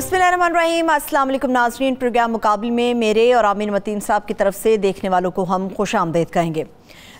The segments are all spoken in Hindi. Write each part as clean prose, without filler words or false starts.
बिस्मिल्लाहिर्रहमानिर्रहीम। अस्सलाम वालेकुम नाज़रीन। प्रोग्राम मुकाबले में मेरे और आमिर मतीन साहब की तरफ से देखने वालों को हम खुशामदीद कहेंगे।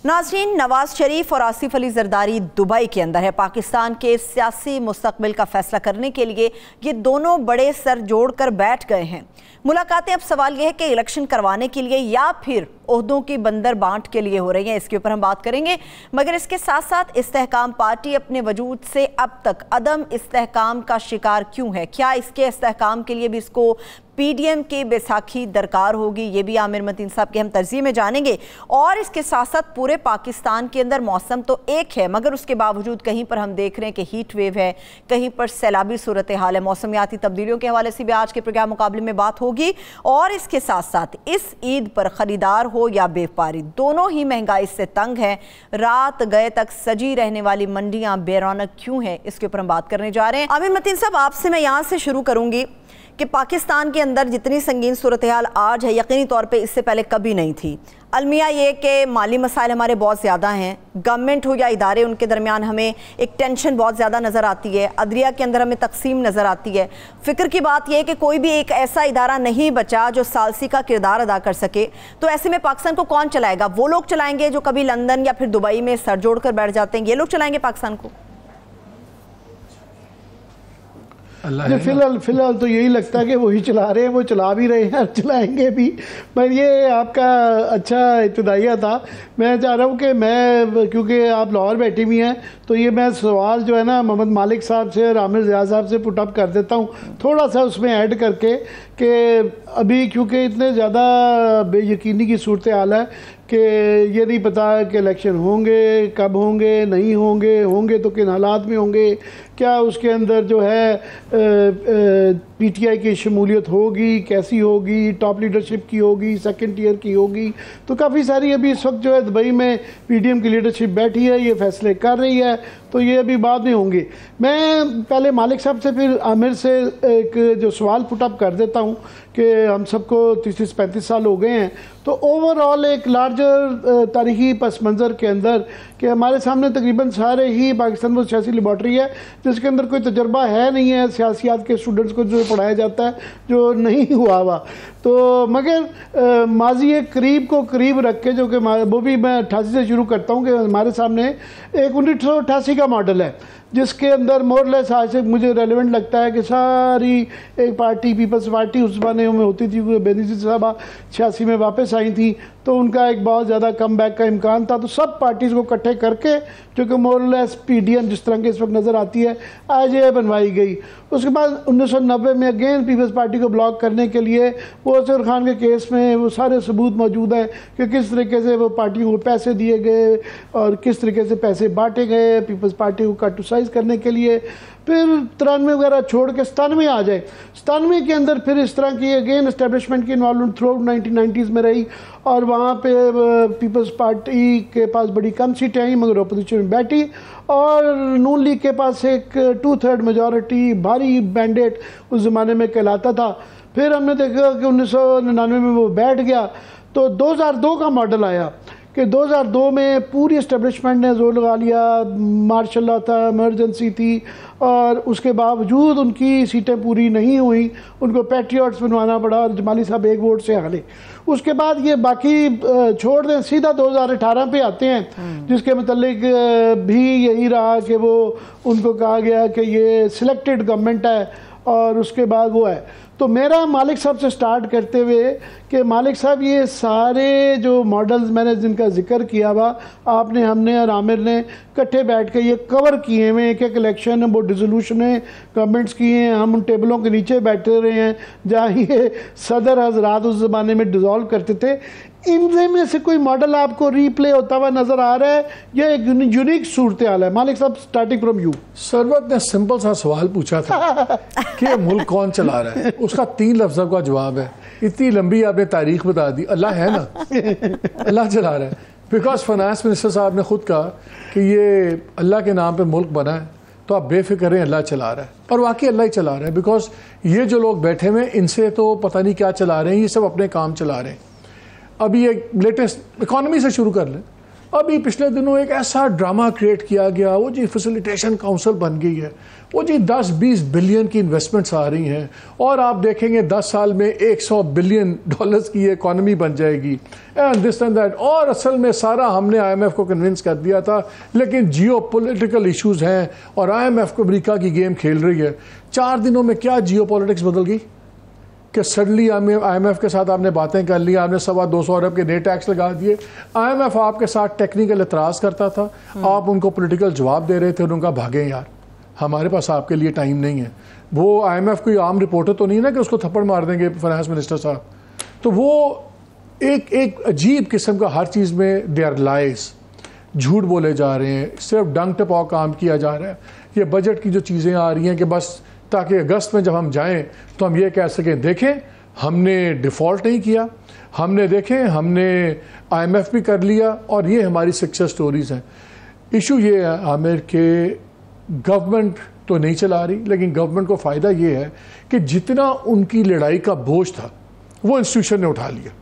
नाज़रीन, नवाज शरीफ और आसिफ अली जरदारी दुबई के अंदर है। पाकिस्तान के सियासी मुस्तकबिल का फैसला करने के लिए ये दोनों बड़े सर जोड़कर बैठ गए हैं। मुलाकातें अब सवाल यह है कि इलेक्शन करवाने के लिए या फिर ओहदों की बंदर बांट के लिए हो रही हैं। इसके ऊपर हम बात करेंगे, मगर इसके साथ साथ इस्तेहकाम पार्टी अपने वजूद से अब तक अदम इस्तेहकाम का शिकार क्यों है? क्या इसके इस्तेहकाम के लिए भी इसको पीडीएम की बैसाखी दरकार होगी? ये भी आमिर मतीन साहब के हम तर्जीह में जानेंगे। और इसके साथ साथ पूरे पाकिस्तान के अंदर मौसम तो एक है, मगर उसके बावजूद कहीं पर हम देख रहे हैं कि हीट वेव है, कहीं पर सैलाबी सूरत हाल है। मौसमियाती तब्दीलियों के हवाले से भी आज के प्रोग्राम मुकाबले में बात होगी। और इसके साथ साथ इस ईद पर खरीदार हो या व्यापारी, दोनों ही महंगाई से तंग हैं। रात गए तक सजी रहने वाली मंडियां बेरौनक क्यों हैं? इसके ऊपर हम बात करने जा रहे हैं। आमिर मतीन साहब, आपसे मैं यहाँ से शुरू करूंगी कि पाकिस्तान के अंदर जितनी संगीन सूरत हाल आज है, यकीनी तौर पे इससे पहले कभी नहीं थी। अलमिया ये कि माली मसाइल हमारे बहुत ज़्यादा हैं। गवर्नमेंट हो या इदारे, उनके दरमियान हमें एक टेंशन बहुत ज़्यादा नज़र आती है। अदलिया के अंदर हमें तकसीम नज़र आती है। फ़िक्र की बात यह है कि कोई भी एक ऐसा इदारा नहीं बचा जो सालसी का किरदार अदा कर सके। तो ऐसे में पाकिस्तान को कौन चलाएगा? वो लोग चलाएंगे जो कभी लंदन या फिर दुबई में सर जोड़ कर बैठ जाते हैं? ये लोग चलाएंगे पाकिस्तान को? फिलहाल तो यही लगता है कि वही चला रहे हैं, वो चला भी रहे हैं और चलाएंगे भी। पर ये आपका अच्छा इब्तिदाइया था। मैं चाह रहा हूँ कि मैं, क्योंकि आप लाहौर बैठी हुई हैं, तो ये मैं सवाल जो है ना मोहम्मद मालिक साहब से और आमिर ज़ियाद साहब से पुटअप कर देता हूँ, थोड़ा सा उसमें ऐड करके कि अभी क्योंकि इतने ज़्यादा बेयकीनी की सूरत हाल है कि ये नहीं पता कि इलेक्शन होंगे, कब होंगे, नहीं होंगे, होंगे तो किन हालात में होंगे, क्या उसके अंदर जो है पीटीआई की शमूलियत होगी, कैसी होगी, टॉप लीडरशिप की होगी, सेकंड टियर की होगी। तो काफ़ी सारी अभी इस वक्त जो है दुबई में पीडीएम की लीडरशिप बैठी है, ये फैसले कर रही है, तो ये अभी बाद में होंगे। मैं पहले मालिक साहब से फिर आमिर से एक जो सवाल पुटअप कर देता हूँ कि हम सबको 30-35 साल हो गए हैं, तो ओवरऑल एक लार्जर तारीखी पस मंज़र के अंदर कि हमारे सामने तकरीबन सारे ही पाकिस्तान में सियासी लेबॉर्ट्री है जिसके अंदर कोई तजर्बा है नहीं है सियासियात के स्टूडेंट्स को जो पढ़ाया जाता है, जो नहीं हुआ हुआ। तो मगर माजी एक करीब को करीब रख के, जो कि वो भी मैं 88 से शुरू करता हूँ कि हमारे सामने एक 1988 का मॉडल है जिसके अंदर मोरलेस आज से मुझे रेलिवेंट लगता है कि सारी एक पार्टी, पीपल्स पार्टी उस ज़माने में होती थी, बेनज़ीर साहबा 86 में वापस आई थी, तो उनका एक बहुत ज़्यादा कम बैक का इम्कान था। तो सब पार्टीज़ को इकट्ठे करके जो कि मोरलेस पीडीएम जिस तरह के इस वक्त नज़र आती है आज ये बनवाई गई। उसके बाद 1990 में अगेन पीपल्स पार्टी को ब्लॉक करने के लिए वो असगर खान के केस में वो सारे सबूत मौजूद हैं कि किस तरीके से वो पार्टियों को पैसे दिए गए और किस तरीके से पैसे बांटे गए पीपल्स पार्टी को कट टू साइज करने के लिए। फिर 93 वगैरह छोड़ के 97 आ जाए, 97 के अंदर फिर इस तरह की अगेन इस्टेब्लिशमेंट की इन्वॉल्वमेंट थ्रू 1990s में रही और वहाँ पे पीपल्स पार्टी के पास बड़ी कम सीटें आई मगर अपोजिशन में बैठी और नून लीग के पास एक 2/3 मेजॉरिटी भारी मैंडेट उस ज़माने में कहलाता था। फिर हमने देखा कि 1999 में वो बैठ गया। तो 2002 का मॉडल आया कि 2002 में पूरी इस्टेब्लिशमेंट ने जोर लगा लिया, मार्शल लॉ था, इमरजेंसी थी और उसके बावजूद उनकी सीटें पूरी नहीं हुई, उनको पैट्रियट्स बनवाना पड़ा और जमाली साहब एक वोट से हारे। उसके बाद ये बाकी छोड़ दें, सीधा 2018 पे आते हैं जिसके मतलब भी यही रहा कि वो उनको कहा गया कि ये सिलेक्टेड गवर्नमेंट है और उसके बाद वो है। तो मेरा मालिक साहब से स्टार्ट करते हुए कि मालिक साहब ये सारे जो मॉडल्स मैंने जिनका जिक्र किया हुआ आपने, हमने और आमिर ने इकट्ठे बैठ के ये कवर किए हुए, एक एक इलेक्शन वो डिसोल्यूशन गवर्नमेंट्स किए हैं, हम उन टेबलों के नीचे बैठे रहे हैं जहाँ ये सदर हजरात उस ज़माने में डिज़ोल्व करते थे। इनमें से कोई मॉडल आपको रीप्ले होता हुआ नज़र आ रहा है? यह एक यूनिक सूरत हाल है। मालिक साहब स्टार्टिंग फ्रॉम यू। सरवत ने सिंपल सा सवाल पूछा था कि मुल्क कौन चला रहा है, उसका 3 लफ्ज़ों का जवाब है। इतनी लंबी आपने तारीख बता दी, अल्लाह है ना, अल्लाह चला रहा है। बिकॉज फाइनेंस मिनिस्टर साहब ने खुद कहा कि ये अल्लाह के नाम पे मुल्क बना है, तो आप बेफिक्र रहें, अल्लाह चला रहा है। और वाकई अल्लाह ही चला रहा है। बिकॉज ये जो लोग बैठे हुए इनसे तो पता नहीं क्या चला रहे हैं, ये सब अपने काम चला रहे हैं। अभी ये लेटेस्ट इकॉनमी से शुरू कर लें अभी पिछले दिनों एक ऐसा ड्रामा क्रिएट किया गया, वो जी फैसिलिटेशन काउंसिल बन गई है, वो जी 10-20 बिलियन की इन्वेस्टमेंट्स आ रही हैं और आप देखेंगे 10 साल में 100 बिलियन डॉलर्स की इकॉनमी बन जाएगी एंड दिस एंड दैट। और असल में सारा हमने IMF को कन्विंस कर दिया था, लेकिन जियो पोलिटिकल इशूज़ हैं और IMF को अमेरिका की गेम खेल रही है। 4 दिनों में क्या जियो पॉलिटिक्स बदल गई कि सडनली IMF के साथ आपने बातें कर ली, आपने 225 अरब के नए टैक्स लगा दिए। IMF आपके साथ टेक्निकल एतराज़ करता था, आप उनको पॉलिटिकल जवाब दे रहे थे और उनका भागें यार, हमारे पास आपके लिए टाइम नहीं है। वो IMF कोई आम रिपोर्टर तो नहीं ना कि उसको थप्पड़ मार देंगे फाइनेंस मिनिस्टर साहब। तो वो एक अजीब किस्म का हर चीज़ में दे आर लाइज, झूठ बोले जा रहे हैं, सिर्फ डंग टपाव काम किया जा रहा है। ये बजट की जो चीज़ें आ रही हैं कि बस ताकि अगस्त में जब हम जाएं तो हम ये कह सकें देखें हमने डिफ़ॉल्ट नहीं किया, हमने देखें हमने IMF भी कर लिया और ये हमारी सक्सेस स्टोरीज़ हैं। इशू ये है आमिर के गवर्नमेंट तो नहीं चला रही, लेकिन गवर्नमेंट को फ़ायदा ये है कि जितना उनकी लड़ाई का बोझ था वो इंस्टीट्यूशन ने उठा लिया।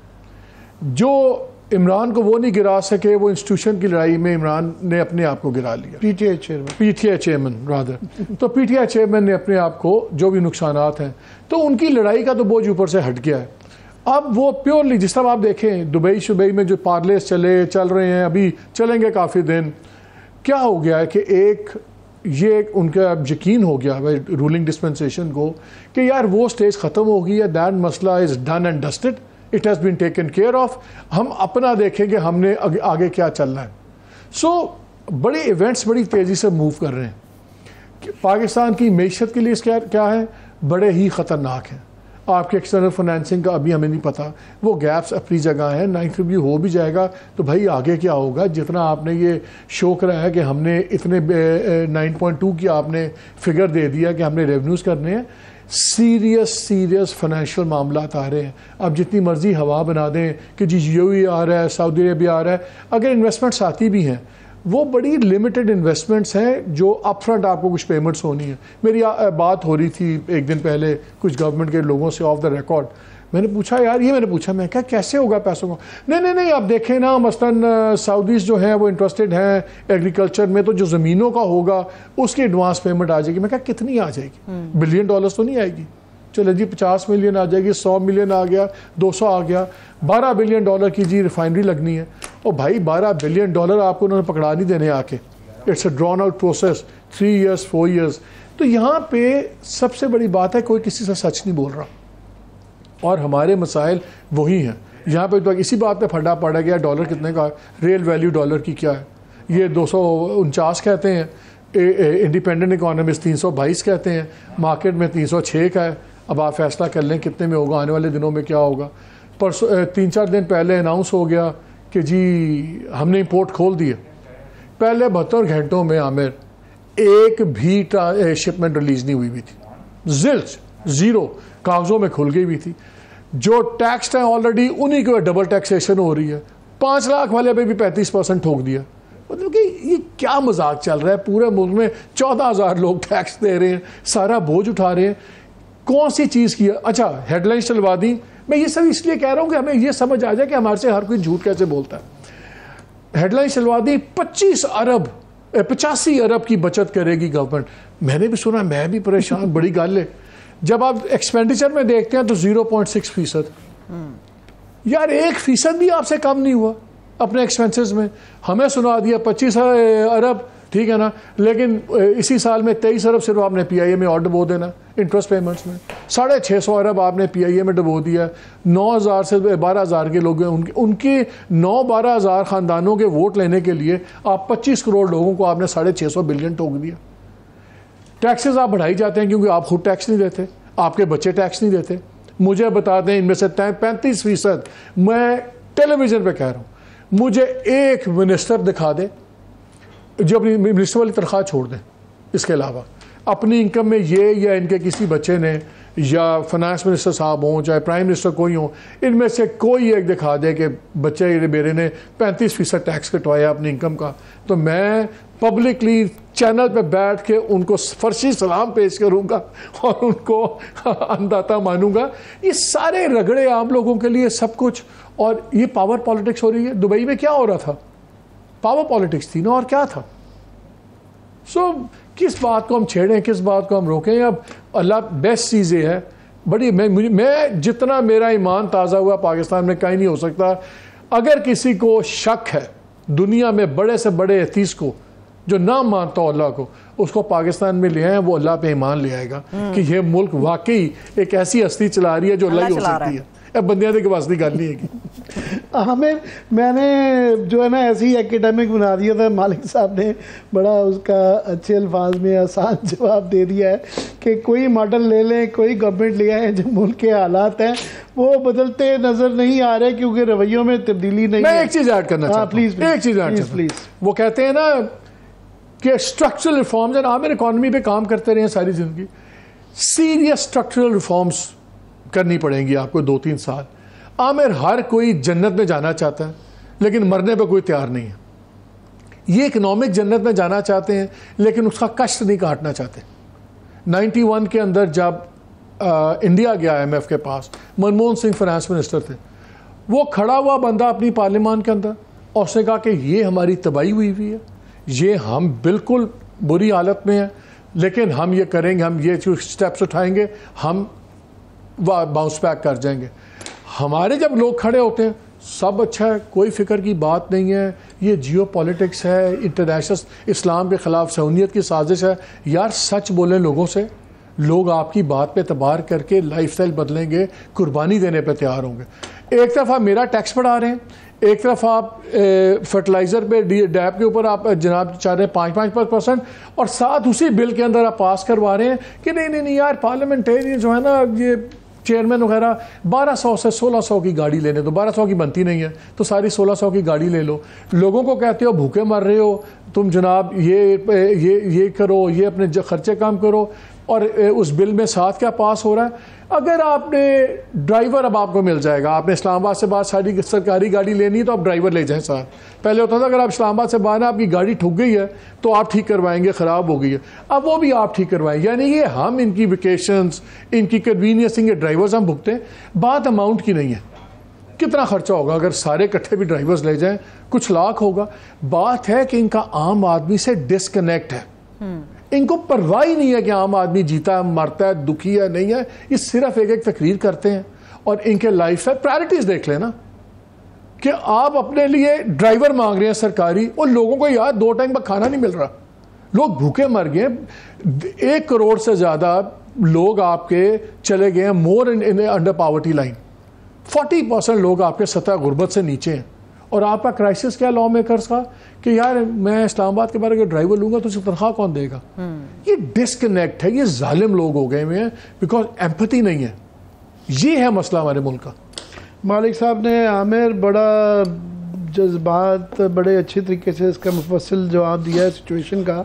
जो इमरान को वो नहीं गिरा सके, वो इंस्टीट्यूशन की लड़ाई में इमरान ने अपने आप को गिरा लिया। PTI चेयरमैन रादर तो PTI चेयरमैन ने अपने आप को जो भी नुकसानात हैं, तो उनकी लड़ाई का तो बोझ ऊपर से हट गया है। अब वो प्योरली जिस तरह आप देखें दुबई में जो पार्लेस चल रहे हैं, अभी चलेंगे काफ़ी दिन, क्या हो गया है कि ये उनका यकीन हो गया भाई रूलिंग डिस्पेंसेशन को कि यार वो स्टेज ख़त्म हो गई है, दैट मसला is done and dusted, it has been taken care of, हम अपना देखेंगे हमने आगे क्या चलना है। सो बड़े इवेंट्स बड़ी तेज़ी से मूव कर रहे हैं। पाकिस्तान की मईशत के लिए क्या है, बड़े ही ख़तरनाक हैं। आपके एक्सटर्नल फाइनेंसिंग का अभी हमें नहीं पता, वो गैप्स अपनी जगह हैं, 9th रिव्यू हो भी जाएगा तो भाई आगे क्या होगा। जितना आपने ये शो करा है कि हमने इतने 9.2 की आपने फिगर दे दिया कि हमने रेवेन्यूज़ करने हैं, सीरियस फाइनेंशियल मामला आ रहे हैं। अब जितनी मर्जी हवा बना दें कि जी UAE आ रहा है, सऊदी अरेबिया आ रहा है, अगर इन्वेस्टमेंट्स आती भी हैं वो बड़ी लिमिटेड इन्वेस्टमेंट्स हैं जो अपफ्रंट आपको कुछ पेमेंट्स होनी है। मेरी बात हो रही थी एक दिन पहले कुछ गवर्नमेंट के लोगों से ऑफ द रिकॉर्ड, मैंने पूछा मैं क्या कैसे होगा पैसों को। नहीं आप देखें ना, मसलन सऊदीज़ जो हैं वो इंटरेस्टेड हैं एग्रीकल्चर में, तो जो ज़मीनों का होगा उसकी एडवांस पेमेंट आ जाएगी। मैं क्या कितनी आ जाएगी, बिलियन डॉलर्स तो नहीं आएगी, चले जी 50 मिलियन आ जाएगी, 100 मिलियन आ गया, 200 आ गया, 12 बिलियन डॉलर की जी रिफाइनरी लगनी है। और भाई 12 बिलियन डॉलर आपको उन्होंने पकड़ा नहीं देने आके, it's a drawn out process, 3 years 4 years। तो यहाँ पे सबसे बड़ी बात है कोई किसी से सच नहीं बोल रहा और हमारे मसाइल वही हैं। यहाँ पे तो इसी बात पे फटा पड़ा गया डॉलर कितने का, रियल वैल्यू डॉलर की क्या है, ये 249 कहते हैं, इंडिपेंडेंट इकोनॉमिस्ट 322 कहते हैं, मार्केट में 306 का है। अब आप फैसला कर लें कितने में होगा, आने वाले दिनों में क्या होगा। परसों 3-4 दिन पहले अनाउंस हो गया कि जी हमने इंपोर्ट खोल दिए। पहले 72 घंटों में आमिर एक भी शिपमेंट रिलीज नहीं हुई थी, ज़ीरो, कागज़ों में खुल गई हुई थी। जो टैक्स है ऑलरेडी उन्हीं को डबल टैक्सेशन हो रही है, 5 लाख वाले पे भी 35% ठोक दिया। मतलब कि ये क्या मजाक चल रहा है, पूरे मुल्क में 14,000 लोग टैक्स दे रहे हैं, सारा बोझ उठा रहे हैं, कौन सी चीज़ की है। अच्छा हेडलाइन चलवा दी, मैं ये सब इसलिए कह रहा हूँ कि हमें ये समझ आ जाए कि हमारे से हर कोई झूठ कैसे बोलता है। हेडलाइन चलवा दी 85 अरब की बचत करेगी गवर्नमेंट। मैंने भी सुना, मैं भी परेशान, बड़ी गल है। जब आप एक्सपेंडिचर में देखते हैं तो 0.6%, यार 1% भी आपसे कम नहीं हुआ अपने एक्सपेंसेस में। हमें सुना दिया 25 अरब, ठीक है ना, लेकिन इसी साल में 23 अरब सिर्फ आपने PIA में और डबो देना इंटरेस्ट पेमेंट्स में, 650 अरब आपने PIA में डबो दिया। 9,000 से 12,000 के लोग हैं, उनके 9-12,000 ख़ानदानों के वोट लेने के लिए आप 25 करोड़ लोगों को आपने 650 बिलियन टोक दिया। टैक्सेस आप बढ़ाई जाते हैं क्योंकि आप खुद टैक्स नहीं देते, आपके बच्चे टैक्स नहीं देते। मुझे बताते हैं इनमें से 35%, मैं टेलीविज़न पे कह रहा हूँ, मुझे एक मिनिस्टर दिखा दे जो अपनी मिनिस्टर वाली तनख्वाह छोड़ दें, इसके अलावा अपनी इनकम में ये या इनके किसी बच्चे ने या फाइनेंस मिनिस्टर साहब हों चाहे प्राइम मिनिस्टर कोई हो, इनमें से कोई एक दिखा दे कि बच्चे मेरे ने 35% टैक्स कटवाया अपनी इनकम का, तो मैं पब्लिकली चैनल पे बैठ के उनको फर्शी सलाम पेश करूँगा और उनको अंदाता मानूंगा। ये सारे रगड़े आम लोगों के लिए सब कुछ, और ये पावर पॉलिटिक्स हो रही है। दुबई में क्या हो रहा था, पावर पॉलिटिक्स थी ना, और क्या था। सो किस बात को हम छेड़ें, किस बात को हम रोकें। अब अल्लाह बेस्ट चीज़ ये है बड़ी, मैं जितना मेरा ईमान ताज़ा हुआ पाकिस्तान में कहीं नहीं हो सकता। अगर किसी को शक है दुनिया में बड़े से बड़े एथीस को जो ना मानता हो अल्लाह को, उसको पाकिस्तान में ले आए, वो अल्लाह पे ईमान ले आएगा कि ये मुल्क वाकई एक ऐसी हस्ती चला रही है जो अल्लाह ही हो सकती है। अब बंदियां के वास्ते गल नहीं है। हमें मैंने जो है ना ऐसे ही एकेडमिक बना दिया था, मालिक साहब ने बड़ा उसका अच्छे अल्फाज में आसान जवाब दे दिया है कि कोई मॉडल ले लें, कोई गवर्नमेंट ले आए, जो मुल्क के हालात हैं वो बदलते नज़र नहीं आ रहे क्योंकि रवैयों में तब्दीली नहीं है। मैं एक चीज़ ऐड करना चाहता हूं, प्लीज़ एक चीज़ ऐड प्लीज़। वो कहते हैं ना कि स्ट्रक्चरल रिफॉर्म्स, आमिर इकॉनमी पे काम करते रहे सारी ज़िंदगी, सीरियस स्ट्रक्चरल रिफॉर्म्स करनी पड़ेंगी आपको 2-3 साल। आमिर हर कोई जन्नत में जाना चाहता है लेकिन मरने पे कोई तैयार नहीं है। ये इकनॉमिक जन्नत में जाना चाहते हैं लेकिन उसका कष्ट नहीं काटना चाहते। 91 के अंदर जब इंडिया गया IMF के पास, मनमोहन सिंह फाइनेंस मिनिस्टर थे, वो खड़ा हुआ बंदा अपनी पार्लियामान के अंदर और उसने कहा कि ये हमारी तबाही हुई हुई है, ये हम बिल्कुल बुरी हालत में हैं, लेकिन हम ये करेंगे, हम ये स्टेप्स उठाएंगे, हम बाउंस बैक कर जाएंगे। हमारे जब लोग खड़े होते हैं सब अच्छा है, कोई फिक्र की बात नहीं है, ये जियो पॉलिटिक्स है, इंटरनेशनल इस्लाम के ख़िलाफ़ सहूनियत की साजिश है। यार सच बोलें लोगों से, लोग आपकी बात पे एतबार करके लाइफस्टाइल बदलेंगे, कुर्बानी देने पे तैयार होंगे। एक तरफ आप मेरा टैक्स बढ़ा रहे हैं, एक तरफ आप फर्टिलाइज़र पे डैप के ऊपर आप जनाब चाह रहे हैं 5% और साथ उसी बिल के अंदर आप पास करवा रहे हैं कि नहीं यार पार्लियामेंटेरियन जो है ना, ये चेयरमैन वगैरह 1200 से 1600 की गाड़ी लेने दो। 1200 की बनती नहीं है तो सारी 1600 की गाड़ी ले लो। लोगों को कहते हो भूखे मर रहे हो तुम जनाब, ये करो, ये अपने खर्चे कम करो, और उस बिल में साथ क्या पास हो रहा है। अगर आपने ड्राइवर, अब आपको मिल जाएगा, आपने इस्लामाबाद से बाहर सारी सरकारी गाड़ी लेनी है तो आप ड्राइवर ले जाएं साथ। पहले होता था अगर आप इस्लामाबाद से बाहर आपकी गाड़ी ठुक गई है तो आप ठीक करवाएंगे, ख़राब हो गई है, अब वो भी आप ठीक करवाएंगे। यानी ये हम इनकी वेकेशंस, इनकी कन्वीनियंस, इनके ड्राइवर्स हम भुगते हैं। बात अमाउंट की नहीं है, कितना खर्चा होगा अगर सारे इकट्ठे भी ड्राइवर्स ले जाएं, कुछ लाख होगा। बात है कि इनका आम आदमी से डिसकनेक्ट है, इनको परवाह ही नहीं है कि आम आदमी जीता है, मरता है, दुखी है, नहीं है। ये सिर्फ एक तकरीर करते हैं और इनके लाइफ है। प्रायोरिटीज देख लेना कि आप अपने लिए ड्राइवर मांग रहे हैं सरकारी, और लोगों को यार 2 टाइम का खाना नहीं मिल रहा, लोग भूखे मर गए। 1 करोड़ से ज़्यादा लोग आपके चले गए हैं मोर इन अंडर पावर्टी लाइन। 40% लोग आपके सतह गुर्बत से नीचे हैं। और आपका क्राइसिस क्या लॉ मेकर्स का कि यार मैं इस्लामाबाद के बारे में ड्राइवर लूंगा तो उसे तनख्वाह कौन देगा। ये डिस्कनेक्ट है, ये जालिम लोग हो गए हुए हैं, बिकॉज एम्पैथी नहीं है। ये है मसला हमारे मुल्क का। मालिक साहब ने आमिर बड़ा जज्बात, बड़े अच्छे तरीके से इसका मुफस्सिल जवाब दिया है सिचुएशन का,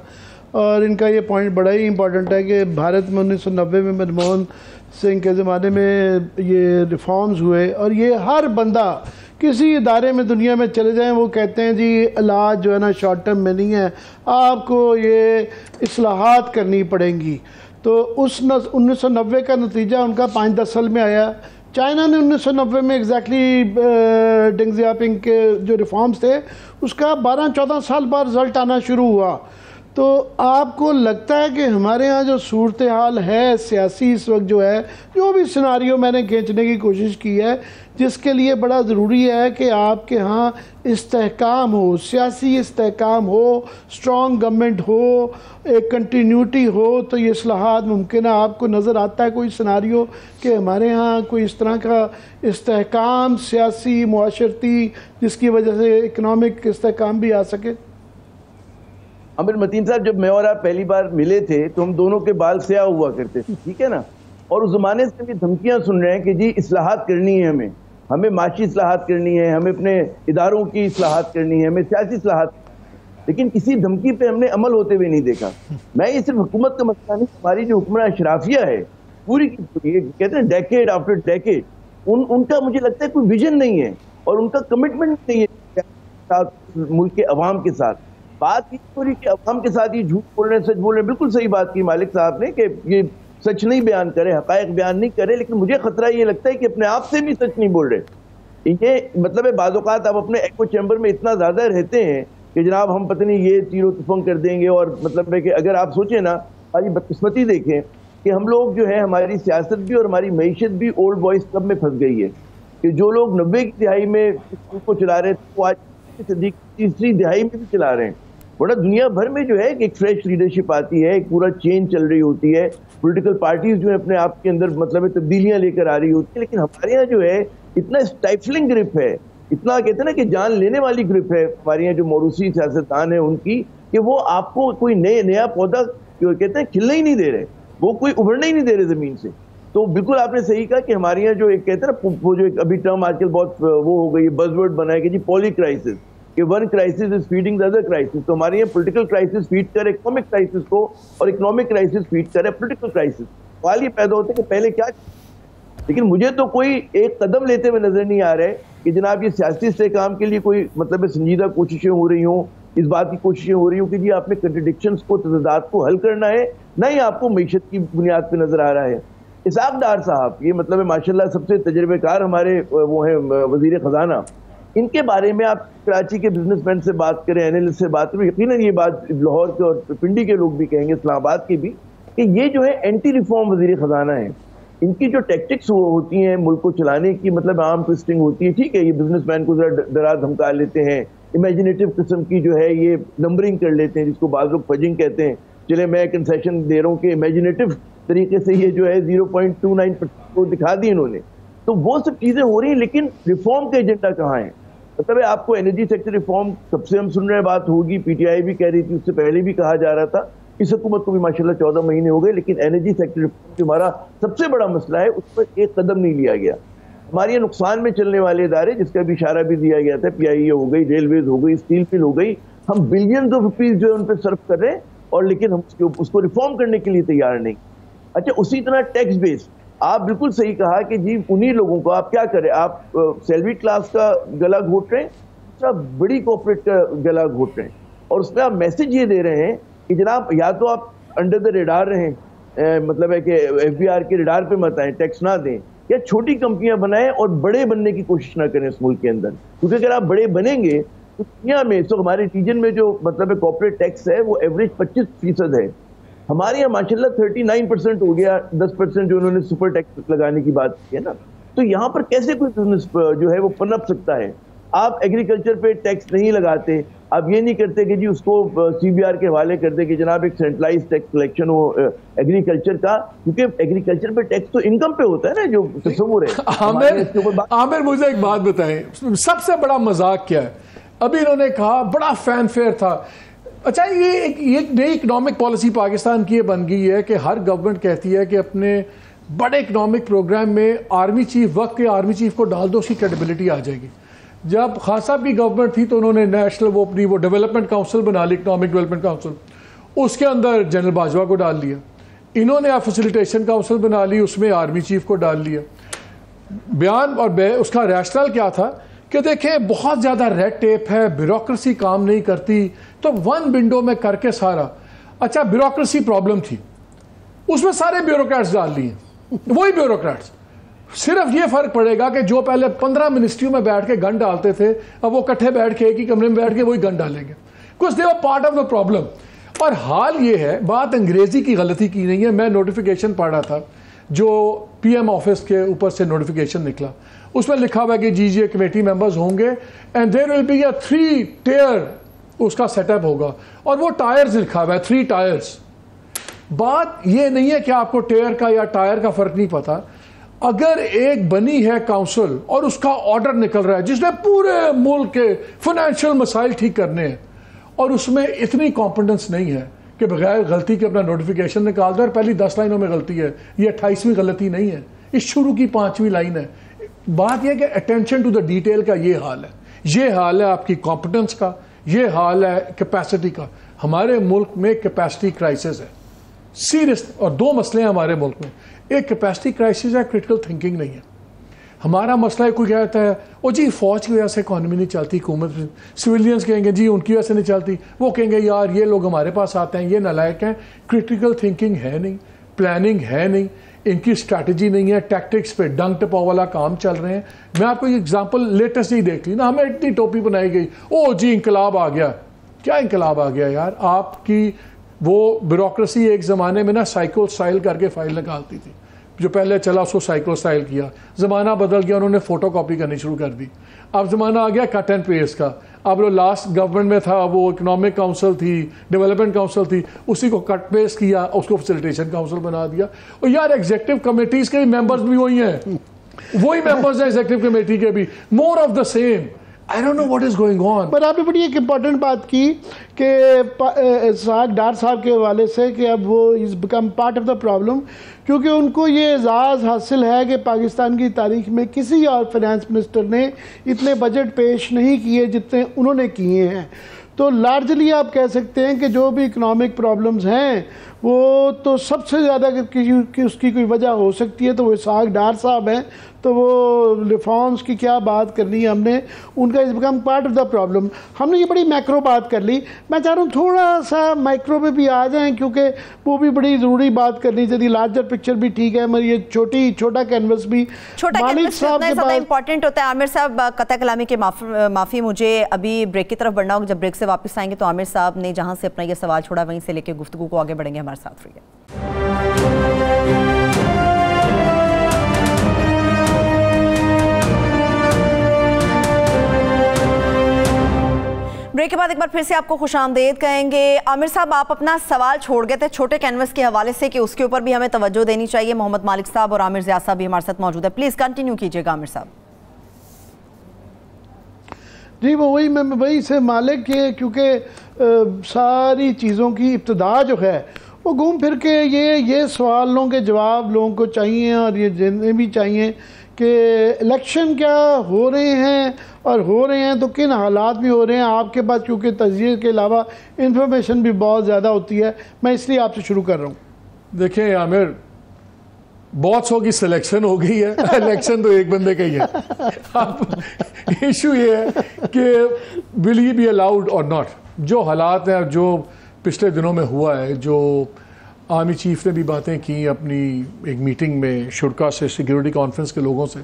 और इनका ये पॉइंट बड़ा ही इंपॉर्टेंट है कि भारत में 1990 में मनमोहन सिंह के ज़माने में ये रिफॉर्म्स हुए, और ये हर बंदा किसी इदारे में दुनिया में चले जाएं वो कहते हैं जी इलाज जो है ना शॉर्ट टर्म में नहीं है, आपको ये इस्लाहात करनी पड़ेंगी। तो उस 1990 का नतीजा उनका 5-10 साल में आया। चाइना ने 1990 में एग्जैक्टली डेंग ज़ियाओपिंग के जो रिफॉर्म्स थे उसका 12-14 साल बाद रिज़ल्ट आना शुरू हुआ। तो आपको लगता है कि हमारे यहाँ जो सूरत हाल है सियासी इस वक्त जो है, जो भी सिनारियो मैंने खींचने की कोशिश की है, जिसके लिए बड़ा ज़रूरी है कि आपके यहाँ इस्तेहकाम हो, सियासी इस्तेहकाम हो, स्ट्रॉन्ग गवर्नमेंट हो, एक कंटिन्यूटी हो, तो ये इस्लाहात मुमकिन है। आपको नज़र आता है कोई सिनारियो कि हमारे यहाँ कोई इस तरह का इस्तेहकाम सियासी मुआशरती जिसकी वजह से इकनॉमिक इस्तेहकाम भी आ सके? आमिर मतीन साहब, जब मैं और आप पहली बार मिले थे तो हम दोनों के बाल स्याह हुआ करते थे, ठीक है ना, और उस ज़माने से भी धमकियां सुन रहे हैं कि जी इस्लाहात करनी है, हमें माशी इस्लाहात करनी है, हमें अपने इदारों की इस्लाहात करनी है, हमें सियासी इस्लाहात, लेकिन किसी धमकी पे हमने अमल होते हुए नहीं देखा। मैं ये सिर्फ हुकूमत का मसला नहीं, हमारी जो हुक्मरान अशराफिया है पूरी की पूरी, कहते हैं डेकेड आफ्टर डेकेड, उनका मुझे लगता है कोई विजन नहीं है और उनका कमिटमेंट नहीं है मुल्क के अवाम के साथ। बात ही पूरी कि अवाम के साथ ये झूठ बोल रहे हैं, सच बोल रहे हैं। बिल्कुल सही बात की मालिक साहब ने कि ये सच नहीं बयान करे, हकायक बयान नहीं करे, लेकिन मुझे खतरा ये लगता है कि अपने आप से भी सच नहीं बोल रहे। ये मतलब है बाज़ औक़ात आप अपने एको चैम्बर में इतना ज़्यादा रहते हैं कि जनाब हम पता नहीं ये तीरों तुफंग कर देंगे। और मतलब है कि अगर आप सोचें ना, हमारी बदकिस्मती देखें कि हम लोग जो है, हमारी सियासत भी और हमारी मईशत भी ओल्ड बॉयज क्लब में फंस गई है कि जो लोग 90 की दिहाई में को चला रहे थे वो आज सदी की तीसरी दिहाई में भी चला रहे हैं। बड़ा दुनिया भर में जो है कि एक फ्रेश लीडरशिप आती है, एक पूरा चेंज चल रही होती है, पॉलिटिकल पार्टीज जो है अपने आप के अंदर मतलब तब्दीलियां लेकर आ रही होती है। लेकिन हमारे यहाँ जो है इतना स्टाइफलिंग ग्रिप है, इतना कहते हैं ना कि जान लेने वाली ग्रिप है हमारे यहाँ जो मौरूसी सियासतदान है उनकी, कि वो आपको कोई नया पौधा कहते हैं खिलने ही नहीं दे रहे, वो कोई उभरने ही नहीं दे रहे जमीन से। तो बिल्कुल आपने सही कहा कि हमारे यहाँ जो एक कहते हैं ना, वो जो एक अभी टर्म आजकल बहुत वो हो गई है, बज़वर्ड बना है कि जी पॉली क्राइसिस, कि one crisis is feeding the other crisis. तो हमारे यहाँ पॉलिटिकल क्राइसिस फीड करे इकोनॉमिक क्राइसिस को और इकोनॉमिक क्राइसिस फीड करे पॉलिटिकल क्राइसिस। सवाल ये पैदा होता है कि पहले क्या, लेकिन मुझे तो कोई एक कदम लेते हुए नजर नहीं आ रहे कि जनाब ये सियासी इस्तेहकाम के लिए कोई मतलब संजीदा कोशिशें हो रही हों, इस बात की कोशिशें हो रही हों कि जी आपने कंट्रडिक्शंस को, तज़ादात को हल करना है, ना ही आपको मईशत की बुनियाद पे नजर आ रहा है। इसाक डार साहब, ये मतलब है माशाल्लाह सबसे तजर्बेकार हमारे वो हैं वजीर खजाना, इनके बारे में आप कराची के बिजनेसमैन से बात करें, एनालिस्ट से बात करें, यकीनन ये बात लाहौर के और पिंडी के लोग भी कहेंगे, इस्लामाबाद के भी, कि ये जो है एंटी रिफॉर्म वजीर खजाना है। इनकी जो टैक्टिक्स वो होती हैं मुल्क को चलाने की, मतलब आर्म ट्विस्टिंग होती है। ठीक है, ये बिजनेसमैन को जरा डरा धमका लेते हैं, इमेजिनेटिव किस्म की जो है ये नंबरिंग कर लेते हैं, जिसको बाज़ लोग फजिंग कहते हैं। चले मैं कंसेशन दे रहा हूँ कि इमेजिनेटिव तरीके से ये जो है 0.29% को दिखा दी इन्होंने। तो वो सब चीजें हो रही हैं, लेकिन रिफॉर्म का एजेंडा कहाँ है? मतलब है आपको एनर्जी सेक्टर रिफॉर्म सबसे हम सुन रहे हैं, बात होगी, पीटीआई भी कह रही थी, उससे पहले भी कहा जा रहा था, इस हुकूमत को भी माशाल्लाह 14 महीने हो गए, लेकिन एनर्जी सेक्टर रिफॉर्म जो हमारा सबसे बड़ा मसला है उस पर एक कदम नहीं लिया गया। हमारे यहाँ नुकसान में चलने वाले इदारे, जिसका भी इशारा भी दिया गया था, पीआईए हो गई, रेलवेज हो गई, स्टील मिल हो गई, हम बिलियंस ऑफ रुपीज जो है उन पर सर्व कर रहे हैं, और लेकिन हम उसको रिफॉर्म करने के लिए तैयार नहीं। अच्छा, उसी तरह टैक्स बेस, आप बिल्कुल सही कहा कि जी उन्हीं लोगों को आप क्या करें, आप सैलरी क्लास का गला घोट रहे हैं, दूसरा बड़ी कॉर्पोरेट का गला घोट रहे हैं, और उसमें आप मैसेज ये दे रहे हैं कि जनाब या तो आप अंडर द रेडार रहें, मतलब है कि एफबीआर के रेडार पे मत आए, टैक्स ना दें, या छोटी कंपनियां बनाएं और बड़े बनने की कोशिश ना करें इस मुल्क के अंदर। क्योंकि अगर आप बड़े बनेंगे तो दुनिया में, तो हमारे रीजन में जो मतलब कॉर्पोरेट टैक्स है वो एवरेज 25% है। हमारे यहाँ माशाल्लाह 39% हो गया, 10% जो उन्होंने सुपर टैक्स लगाने की बात की है ना। तो यहाँ पर कैसे कोई बिजनेस जो है वो पनप सकता है? आप एग्रीकल्चर पे टैक्स नहीं लगाते, आप ये नहीं करते कि जी उसको सीबीआर के हवाले कर दे कि जनाब एक सेंट्रलाइज टैक्स कलेक्शन हो एग्रीकल्चर का, क्योंकि एग्रीकल्चर पे टैक्स तो इनकम पे होता है ना, जो तस्वुर है। आमिर मुझे एक बात बताएं, सबसे बड़ा मजाक क्या है? अभी इन्होंने कहा, बड़ा फैन फेयर था। अच्छा, ये एक नई इकोनॉमिक पॉलिसी पाकिस्तान की ये बन गई है कि हर गवर्नमेंट कहती है कि अपने बड़े इकोनॉमिक प्रोग्राम में आर्मी चीफ, वक्त के आर्मी चीफ को डाल दो, उसकी क्रेडिबिलिटी आ जाएगी। जब खान साहब की गवर्नमेंट थी तो उन्होंने नेशनल वो डेवलपमेंट काउंसिल बना ली, इकोनॉमिक डेवलपमेंट काउंसिल, उसके अंदर जनरल बाजवा को डाल लिया। इन्होंने फैसिलिटेशन काउंसिल बना ली, उसमें आर्मी चीफ को डाल लिया। बयान और उसका रैशनल क्या था कि देखें बहुत ज़्यादा रेड टेप है, ब्यूरोक्रेसी काम नहीं करती, तो वन विंडो में करके सारा। अच्छा, ब्यूरोक्रेसी प्रॉब्लम थी, उसमें सारे ब्यूरोक्रेट्स डाल लिए, वही ब्यूरोक्रेट्स। सिर्फ ये फर्क पड़ेगा कि जो पहले 15 मिनिस्ट्रियों में बैठ के गन डालते थे, अब वो इकट्ठे बैठ के एक ही कमरे में बैठ के वही गन डालेंगे, कुछ दे वो पार्ट ऑफ द प्रॉब्लम। और हाल ये है, बात अंग्रेजी की गलती की नहीं है। मैं नोटिफिकेशन पढ़ रहा था जो पीएम ऑफिस के ऊपर से नोटिफिकेशन निकला, उसमें लिखा हुआ है कि जीजीए कमेटी मेंबर्स होंगे and there will be a 3 tier उसका सेटअप होगा, और वो टायर्स लिखा हुआ है, 3 टायर्स। बात ये नहीं है कि आपको टेयर का या टायर का फर्क नहीं पता। अगर एक बनी है काउंसिल और उसका ऑर्डर निकल रहा है जिसने पूरे मुल्क के फाइनेंशियल मसाइल ठीक करने हैं, और उसमें इतनी कॉम्पिटेंस नहीं है कि बगैर गलती के अपना नोटिफिकेशन निकाल दो और पहली 10 लाइनों में गलती है, ये 28वीं गलती नहीं है, इस शुरू की 5वीं लाइन है। बात यह कि अटेंशन टू द डिटेल का ये हाल है, ये हाल है आपकी कॉम्पिटेंस का, ये हाल है कैपेसिटी का। हमारे मुल्क में कैपेसिटी क्राइसिस है सीरियस, और 2 मसले हैं हमारे मुल्क में। एक कैपेसिटी क्राइसिस है, क्रिटिकल थिंकिंग नहीं है। हमारा मसला है, कोई कहता है ओ जी फौज की वजह से इकॉनमी नहीं चलती, हुकूमत, सिविलियंस कहेंगे जी उनकी वजह से नहीं चलती, वो कहेंगे यार ये लोग हमारे पास आते हैं, ये नालायक हैं। क्रिटिकल थिंकिंग है नहीं, प्लानिंग है नहीं, इनकी स्ट्रैटेजी नहीं है, टैक्टिक्स पे डंग टपाव वाला काम चल रहे हैं। मैं आपको एग्जांपल लेटेस्ट ही देख ली ना, हमें इतनी टोपी बनाई गई, ओ जी इंकलाब आ गया, क्या इनकलाब आ गया यार। आपकी वो ब्यूरोक्रेसी एक ज़माने में ना साइकिल स्टाइल करके फाइल निकालती थी, जो पहले चला उसको साइकिल स्टाइल किया, ज़माना बदल गया, उन्होंने फ़ोटो कॉपी करनी शुरू कर दी। अब ज़माना आ गया कट एंड पेस्ट का। अब वो लास्ट गवर्नमेंट में था, वो इकोनॉमिक काउंसिल थी, डेवलपमेंट काउंसिल थी, उसी को कट पेस्ट किया, उसको फैसिलिटेशन काउंसिल बना दिया। और यार एग्जीक्यूटिव कमेटीज के मेंबर्स भी वही हैं, वही मेंबर्स हैं एग्जीक्यूटिव कमेटी के भी, more of the same. I don't know what is going on. पर आपने बड़ी एक इम्पॉर्टेंट बात की कि डार साहब के हवाले से कि अब वो is become part of the problem, क्योंकि उनको ये एजाज़ हासिल है कि पाकिस्तान की तारीख में किसी और फाइनेंस मिनिस्टर ने इतने बजट पेश नहीं किए जितने उन्होंने किए हैं। तो लार्जली आप कह सकते हैं कि जो भी इकनॉमिक प्रॉब्लम्स हैं वो तो सबसे ज़्यादा कि उसकी कोई वजह हो सकती है तो वो इसहाक डार साहब हैं। तो वो रिफॉर्म्स की क्या बात करनी है हमने, उनका is become part of the problem. हमने ये बड़ी मैक्रो बात कर ली, मैं चाह रहा हूँ थोड़ा सा माइक्रो में भी आ जाएं, क्योंकि वो भी बड़ी ज़रूरी बात करनी चाहिए। लार्जर पिक्चर भी ठीक है, मगर ये छोटा कैनवस भी मालिक साहब के पास इंपॉर्टेंट होता है। आमिर साहब, कतई कलामी के माफ़ी, मुझे अभी ब्रेक की तरफ बढ़ना होगा। जब ब्रेक से वापस आएंगे तो आमिर साहब ने जहाँ से अपना ये सवाल छोड़ा वहीं से लेकर गुफ्तगू को आगे बढ़ेंगे। हमारे साथ रहिए। ब्रेक के बाद एक बार फिर से आपको खुशामदीद कहेंगे। आमिर साहब, आप अपना सवाल छोड़ गए थे छोटे कैनवस के हवाले से कि उसके ऊपर भी हमें तवज्जो देनी चाहिए। मोहम्मद मालिक साहब और आमिर ज़ियाद साहब भी हमारे साथ मौजूद है, प्लीज़ कंटिन्यू कीजिएगा आमिर साहब। जी वो वही से मालिक के, क्योंकि सारी चीज़ों की इब्तदा जो है वो घूम फिर के ये सवालों के जवाब लोगों को चाहिए, और ये जिन्हें भी चाहिए कि इलेक्शन क्या हो रहे हैं, और हो रहे हैं तो किन हालात में हो रहे हैं। आपके पास क्योंकि तजज़िये के अलावा इंफॉर्मेशन भी बहुत ज़्यादा होती है, मैं इसलिए आपसे शुरू कर रहा हूँ। देखिए आमिर, बहुत सौ की सिलेक्शन हो गई है, इलेक्शन तो एक बंदे का ही है। अब इशू ये है कि विल ही बी अलाउड और नॉट। जो हालात हैं, जो पिछले दिनों में हुआ है, जो आर्मी चीफ ने भी बातें की अपनी एक मीटिंग में शुरा से, सिक्योरिटी कॉन्फ्रेंस के लोगों से,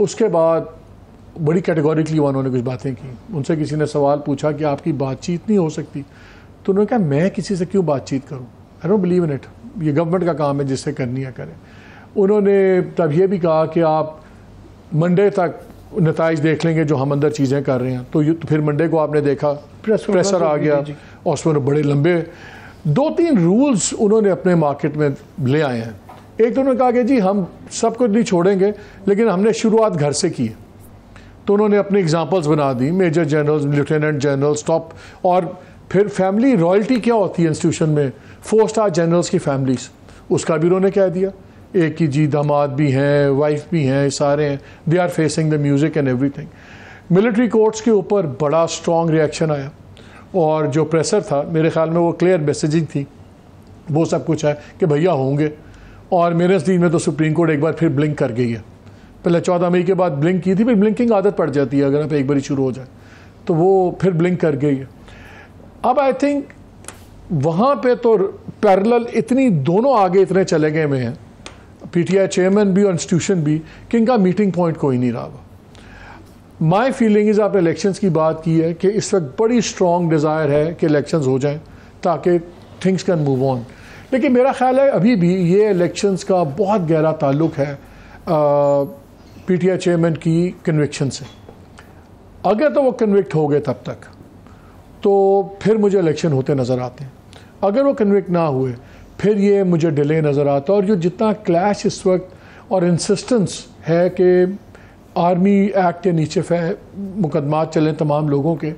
उसके बाद बड़ी कैटेगोरिकली उन्होंने कुछ बातें की। उनसे किसी ने सवाल पूछा कि आपकी बातचीत नहीं हो सकती, तो उन्होंने कहा मैं किसी से क्यों बातचीत करूं, I don't believe in it, ये गवर्नमेंट का काम है, जिससे करनी है करें। उन्होंने तब ये भी कहा कि आप मंडे तक नताइज देख लेंगे जो हम अंदर चीज़ें कर रहे हैं। तो फिर मंडे को आपने देखा प्रेशर आ गया, और उसमें बड़े लंबे 2-3 रूल्स उन्होंने अपने मार्केट में ले आए हैं। एक तो उन्होंने कहा कि जी हम सब कुछ नहीं छोड़ेंगे, लेकिन हमने शुरुआत घर से की। तो उन्होंने अपनी एग्जांपल्स बना दी, major generals, lieutenant generals, top, और फिर फैमिली रॉयल्टी क्या होती है इंस्टीट्यूशन में, 4 स्टार जनरल्स की फैमिलीज, उसका भी उन्होंने कह दिया। एक की जी दामाद भी हैं, वाइफ भी हैं, सारे हैं, they are facing the music and everything. Military courts के ऊपर बड़ा स्ट्रॉन्ग रिएक्शन आया, और जो प्रेशर था मेरे ख्याल में वो क्लियर मैसेजिंग थी, वो सब कुछ है कि भैया होंगे। और मेरे नज़दीक में तो सुप्रीम कोर्ट एक बार फिर ब्लिंक कर गई है। पहले 14 मई के बाद ब्लिंक की थी, फिर ब्लिंकिंग आदत पड़ जाती है, अगर आप एक बार शुरू हो जाए तो वो फिर ब्लिंक कर गई है। अब आई थिंक वहाँ पे तो पैरेलल इतनी दोनों आगे इतने चले गए हुए हैं, पीटीआई चेयरमैन भी और इंस्टीट्यूशन भी, कि इनका मीटिंग पॉइंट कोई नहीं रहा। माई फीलिंग इज़, आपने इलेक्शंस की बात की है कि इस वक्त बड़ी स्ट्रॉन्ग डिज़ायर है कि इलेक्शंस हो जाएं ताकि थिंग्स कैन मूव ऑन। लेकिन मेरा ख्याल है अभी भी ये इलेक्शंस का बहुत गहरा ताल्लुक है पीटीआई चेयरमैन की कन्विक्शन से। अगर तो वो कन्विक्ट हो गए तब तक तो फिर मुझे इलेक्शन होते नज़र आते हैं, अगर वो कन्विक्ट ना हुए फिर ये मुझे डिले नज़र आता है। और जो जितना क्लैश इस वक्त और इंसिस्टेंस है कि आर्मी एक्ट के नीचे मुकदमात चलें तमाम लोगों के,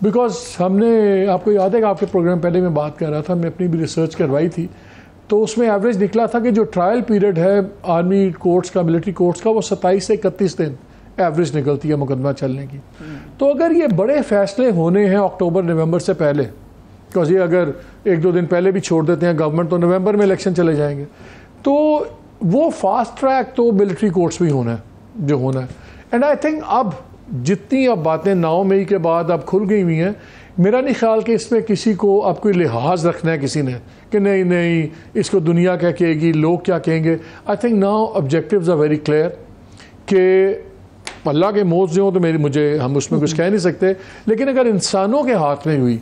बिकॉज हमने, आपको याद है कि आपके प्रोग्राम पहले मैं बात कर रहा था, मैं अपनी भी रिसर्च करवाई थी, तो उसमें एवरेज निकला था कि जो ट्रायल पीरियड है आर्मी कोर्ट्स का, मिलिट्री कोर्ट्स का, वो 27 से 31 दिन एवरेज निकलती है मुकदमा चलने की। तो अगर ये बड़े फैसले होने हैं अक्टूबर नवंबर से पहले, बिकॉज ये अगर 1-2 दिन पहले भी छोड़ देते हैं गवर्नमेंट तो नवंबर में इलेक्शन चले जाएंगे, तो वो फास्ट ट्रैक तो मिलिट्री कोर्ट्स भी होना है जो होना है। एंड आई थिंक अब जितनी अब बातें 9 मई के बाद अब खुल गई हुई हैं, मेरा नहीं ख्याल कि इसमें किसी को अब कोई लिहाज रखना है किसी ने कि नहीं नहीं इसको दुनिया क्या कहेगी, लोग क्या कहेंगे। I think now objectives are very clear कि अल्लाह के मौत जो हो तो हम उसमें कुछ कह नहीं सकते, लेकिन अगर इंसानों के हाथ में हुई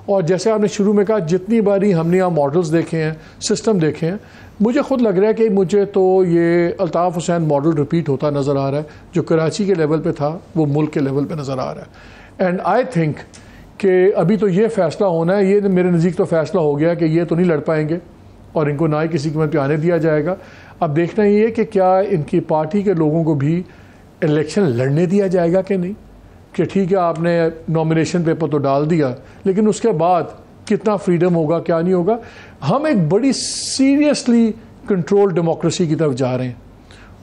और जैसे आपने शुरू में कहा, जितनी बारी हमने यहाँ मॉडल्स देखे हैं, सिस्टम देखे हैं, मुझे खुद लग रहा है कि मुझे तो ये अल्ताफ़ हुसैन मॉडल रिपीट होता नज़र आ रहा है। जो कराची के लेवल पे था वो मुल्क के लेवल पे नज़र आ रहा है। एंड आई थिंक कि अभी तो ये फ़ैसला होना है, ये मेरे नज़दीक तो फ़ैसला हो गया कि ये तो नहीं लड़ पाएंगे और इनको ना ही किसी कीमत पे आने दिया जाएगा। अब देखना ये है कि क्या इनकी पार्टी के लोगों को भी इलेक्शन लड़ने दिया जाएगा कि नहीं, कि ठीक है आपने नॉमिनेशन पेपर तो डाल दिया, लेकिन उसके बाद कितना फ्रीडम होगा, क्या नहीं होगा। हम एक बड़ी सीरियसली कंट्रोल डेमोक्रेसी की तरफ जा रहे हैं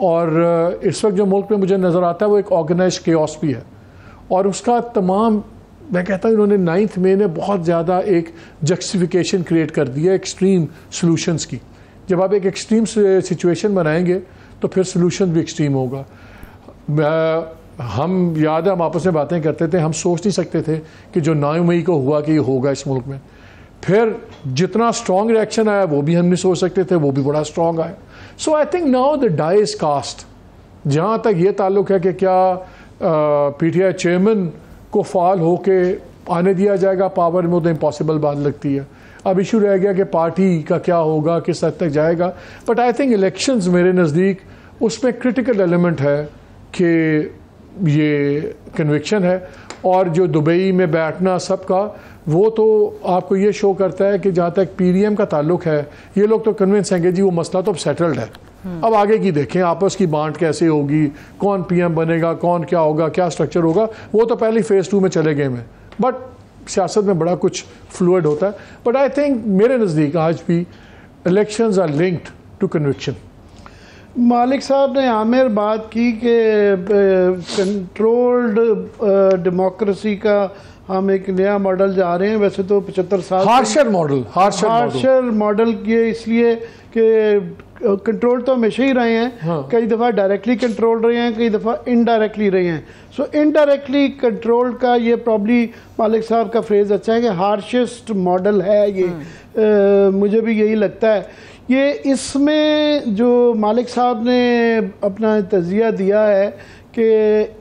और इस वक्त जो मुल्क में मुझे नज़र आता है वो एक ऑर्गेनाइज केओस भी है और उसका तमाम, मैं कहता हूँ इन्होंने 9th मई ने बहुत ज़्यादा एक जस्टिफिकेशन क्रिएट कर दिया एक्सट्रीम सॉल्यूशंस की। जब आप एक एक्सट्रीम सिचुएशन बनाएंगे तो फिर सॉल्यूशन भी एक्सट्रीम होगा। हम याद है हम आपस में बातें करते थे, हम सोच नहीं सकते थे कि जो 9 मई को हुआ कि ये होगा इस मुल्क में। फिर जितना स्ट्रॉन्ग रिएक्शन आया वो भी हम नहीं सोच सकते थे, वो भी बड़ा स्ट्रॉन्ग आया। So I think now the die is cast. जहाँ तक ये ताल्लुक है कि क्या PTI चेयरमैन को फाल हो के आने दिया जाएगा पावर में, तो इम्पॉसिबल बात लगती है। अब इशू रह गया कि पार्टी का क्या होगा, किस हद तक जाएगा। बट आई थिंक इलेक्शंस मेरे नज़दीक उसमें क्रिटिकल एलिमेंट है कि ये कन्विक्शन है। और जो दुबई में बैठना सबका, वो तो आपको ये शो करता है कि जहाँ तक PDM का ताल्लुक है, ये लोग तो कन्विंस हैं कि जी वो मसला तो अब सेटल्ड है। अब आगे की देखें आपस की बांट कैसे होगी, कौन PM बनेगा, कौन क्या होगा, क्या स्ट्रक्चर होगा, वो तो पहले फेज़ 2 में चले गए में। बट सियासत में बड़ा कुछ फ्लूइड होता है। बट आई थिंक मेरे नज़दीक आज भी elections are linked to conviction. Malik साहब ने आमिर बात की कि कंट्रोल्ड डेमोक्रेसी का हम एक नया मॉडल जा रहे हैं। वैसे तो 75 साल हार्शर मॉडल ये इसलिए कि कंट्रोल तो हमेशा ही रहे हैं। हाँ। कई दफ़ा डायरेक्टली कंट्रोल रहे हैं, कई दफ़ा इनडायरेक्टली रहे हैं। सो इनडायरेक्टली कंट्रोल का ये प्रॉब्ली मालिक साहब का फ्रेज़ अच्छा है कि हार्शेस्ट मॉडल है ये। मुझे भी यही लगता है। ये इसमें जो मालिक साहब ने अपना तज़िया दिया है कि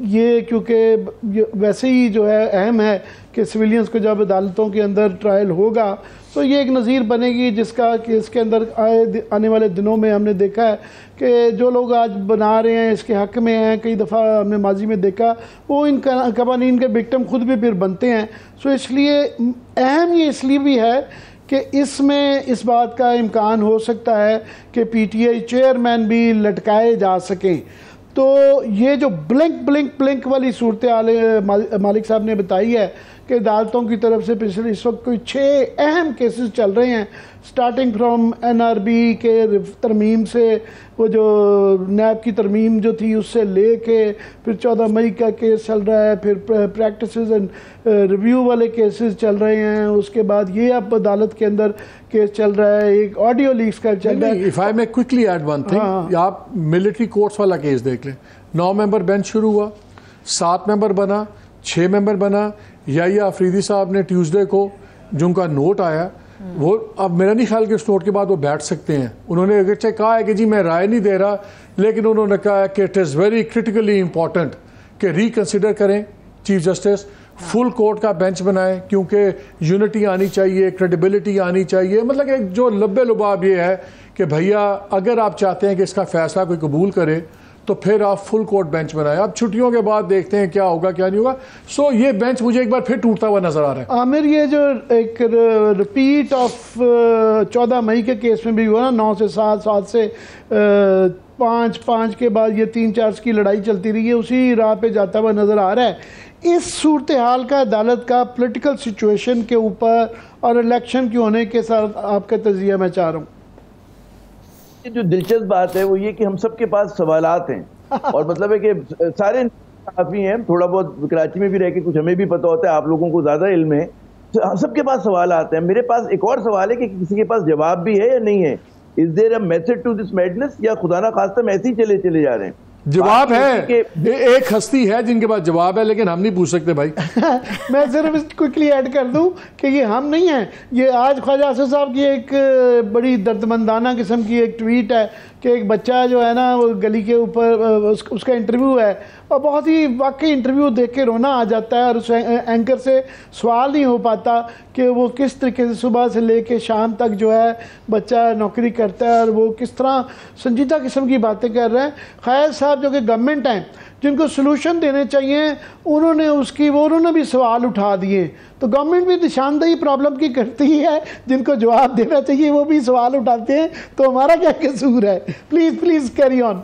ये क्योंकि वैसे ही जो है अहम है कि सिविलियंस को जब अदालतों के अंदर ट्रायल होगा तो ये एक नज़ीर बनेगी जिसका कि इसके अंदर आने वाले दिनों में हमने देखा है कि जो लोग आज बना रहे हैं इसके हक़ में हैं, कई दफ़ा हमने माजी में देखा वो इन कवानीन के विक्टिम खुद भी फिर बनते हैं। सो इसलिए अहम ये इसलिए भी है कि इसमें इस बात का इम्कान हो सकता है कि PTI चेयरमैन भी लटकाए जा सकें। तो ये जो ब्लिंक वाली सूरत मालिक साहब ने बताई है कि अदालतों की तरफ से पिछले इस वक्त कोई 6 अहम केसेस चल रहे हैं, स्टार्टिंग फ्रॉम NRB के तरमीम से, वो जो नैब की तरमीम जो थी उससे ले के फिर 14 मई का केस चल रहा है, फिर प्रैक्टिसेस एंड रिव्यू वाले केसेस चल रहे हैं, उसके बाद ये अब अदालत के अंदर केस चल रहा है, एक ऑडियो लीक्स का चल रहा है। If I may quickly add one thing, आप मिलिट्री कोर्ट्स वाला केस देख लें। 9 मेंबर बेंच शुरू हुआ, 7 मेंबर बना, 6 मेंबर बना। या अफरीदी साहब ने ट्यूसडे को जो उनका नोट आया, वो अब मेरा नहीं ख्याल कि उस नोट के बाद वो बैठ सकते हैं। उन्होंने अगरचे कहा है कि जी मैं राय नहीं दे रहा, लेकिन उन्होंने कहा है कि it is very critically important कि रिकन्सिडर करें चीफ जस्टिस, फुल कोर्ट का बेंच बनाएं, क्योंकि यूनिटी आनी चाहिए, क्रेडिबिलिटी आनी चाहिए। मतलब कि जो लब्बे लुबाब ये है कि भैया अगर आप चाहते हैं कि इसका फैसला कोई कबूल करे तो फिर आप फुल कोर्ट बेंच बनाएं। अब छुट्टियों के बाद देखते हैं क्या होगा क्या नहीं होगा। सो ये बेंच मुझे एक बार फिर टूटता हुआ नजर आ रहा है। आमिर, ये जो एक रिपीट ऑफ 14 मई के केस में भी हुआ ना, 9 से 7, 7 से 5 के बाद ये 3-4 की लड़ाई चलती रही है, उसी राह पे जाता हुआ नजर आ रहा है। इस सूरत हाल का अदालत का पॉलिटिकल सिचुएशन के ऊपर और इलेक्शन के होने के साथ आपका तजिया मैं चाह रहा हूँ। जो दिलचस्प बात है वो ये कि हम सबके पास सवालात हैं और मतलब है कि सारे काफ़ी हैं, थोड़ा बहुत कराची में भी रह के कुछ हमें भी पता होता है, आप लोगों को ज़्यादा इल्म है, सबके पास सवाल आते हैं। मेरे पास एक और सवाल है कि किसी के पास जवाब भी है या नहीं है। Is there a method to this madness, या खुदा ना खास्ता हम ऐसे ही चले जा रहे हैं? जवाब है, एक हस्ती है जिनके पास जवाब है, लेकिन हम नहीं पूछ सकते भाई। मैं सिर्फ क्विकली ऐड कर दूं कि ये हम नहीं हैं, ये आज ख्वाजा आसिफ साहब की एक बड़ी दर्दमंदाना किस्म की एक ट्वीट है कि एक बच्चा जो है ना वो गली के ऊपर उसका इंटरव्यू है और बहुत ही वाकई इंटरव्यू देख के रोना आ जाता है और उस एंकर से सवाल नहीं हो पाता कि वो किस तरीके से सुबह से लेके शाम तक जो है बच्चा नौकरी करता है और वो किस तरह संजीदा किस्म की बातें कर रहे हैं। खैर साहब जो कि गवर्नमेंट हैं जिनको सलूशन देने चाहिए उन्होंने भी सवाल उठा दिए। तो गवर्नमेंट भी निशानदेही प्रॉब्लम की करती है, जिनको जवाब देना चाहिए वो भी सवाल उठाते हैं, तो हमारा क्या कसूर है? Please carry on.